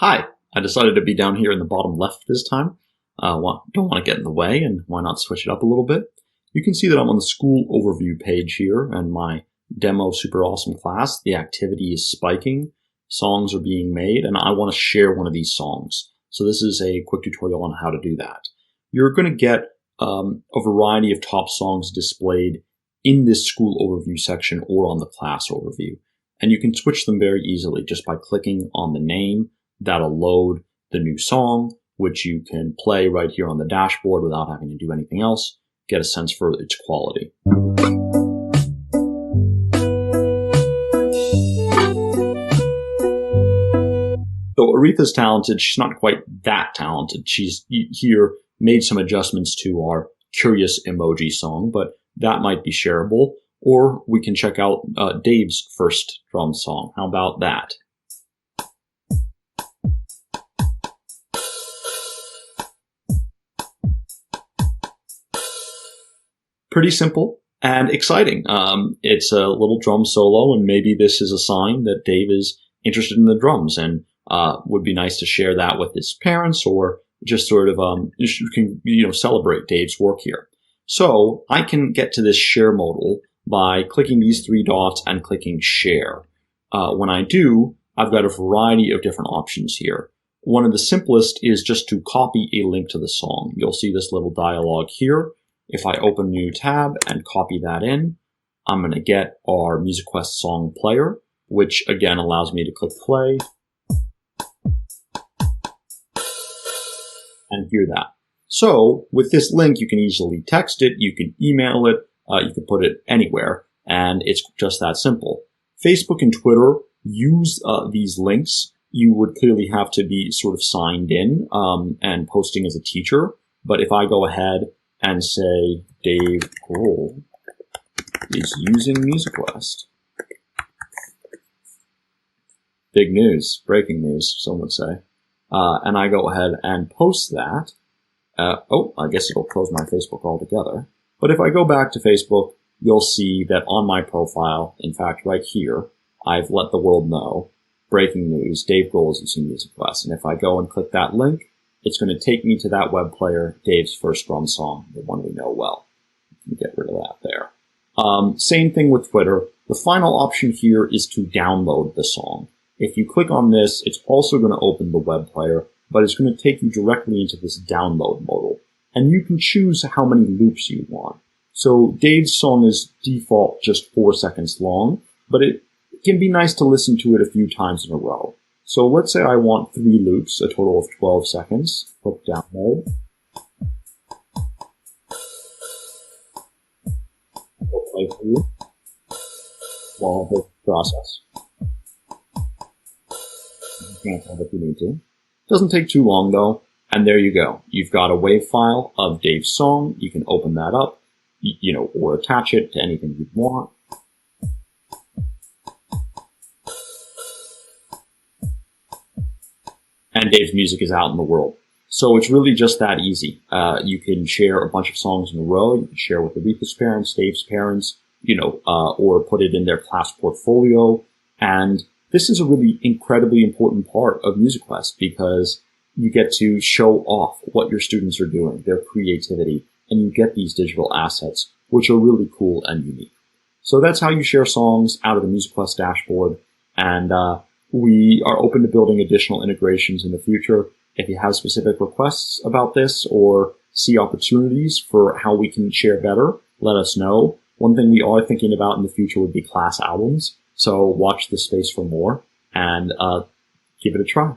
Hi, I decided to be down here in the bottom left this time. Don't want to get in the way, and why not switch it up a little bit? You can see that I'm on the school overview page here, and my demo super awesome class. The activity is spiking, songs are being made, and I want to share one of these songs. So this is a quick tutorial on how to do that. You're going to get a variety of top songs displayed in this school overview section or on the class overview. And you can switch them very easily just by clicking on the name. That'll load the new song, which you can play right here on the dashboard without having to do anything else. Get a sense for its quality. So Aretha's talented. She's not quite that talented. She's here made some adjustments to our curious emoji song, but that might be shareable. Or we can check out Dave's first drum song. How about that? Pretty simple and exciting. It's a little drum solo, and maybe this is a sign that Dave is interested in the drums, and would be nice to share that with his parents, or just sort of you can celebrate Dave's work here. So I can get to this share modal by clicking these three dots and clicking share. When I do, I've got a variety of different options here. One of the simplest is just to copy a link to the song. You'll see this little dialog here. If I open a new tab and copy that in, I'm going to get our MusiQuest song player, which again allows me to click play and hear that. So with this link, you can easily text it, you can email it, you can put it anywhere, and it's just that simple. Facebook and Twitter use these links. You would clearly have to be sort of signed in and posting as a teacher. But if I go ahead and say Dave Grohl is using MusiQuest. Big news, breaking news, some would say. And I go ahead and post that. I guess it'll close my Facebook altogether. But if I go back to Facebook, you'll see that on my profile, in fact, right here, I've let the world know, breaking news, Dave Grohl is using MusiQuest. And if I go and click that link, it's going to take me to that web player, Dave's first drum song, the one we know well. Get rid of that there. Same thing with Twitter. The final option here is to download the song. If you click on this, it's also going to open the web player, but it's going to take you directly into this download modal. And you can choose how many loops you want. So Dave's song is default just 4 seconds long, but it can be nice to listen to it a few times in a row. So let's say I want 3 loops, a total of 12 seconds. Click download. We'll play through while the process. You can cancel if you need to. Doesn't take too long though. And there you go. You've got a WAV file of Dave's song. You can open that up, or attach it to anything you want. And Dave's music is out in the world. So it's really just that easy. You can share a bunch of songs in a row. You can share with Aretha's parents, Dave's parents, or put it in their class portfolio. And this is a really incredibly important part of MusiQuest because you get to show off what your students are doing, their creativity, and you get these digital assets, which are really cool and unique. So that's how you share songs out of the MusiQuest dashboard. And we are open to building additional integrations in the future. If you have specific requests about this or see opportunities for how we can share better, let us know. One thing we are thinking about in the future would be class albums. So watch this space for more and give it a try.